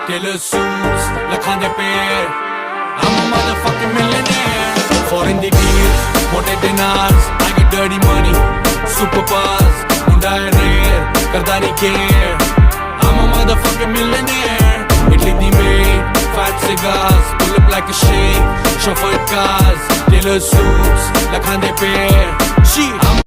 tailor suits, lakhande pair. I'm a motherfucking millionaire. Foreign the deals, mote dinars. I get dirty money, superpowers. Hunda hai rare, karda nahi care. I'm a motherfucking millionaire. Italy the maid, fat cigars, pull up like a shake. Chauffeured cars, tailor suits, lakhande pair. I'm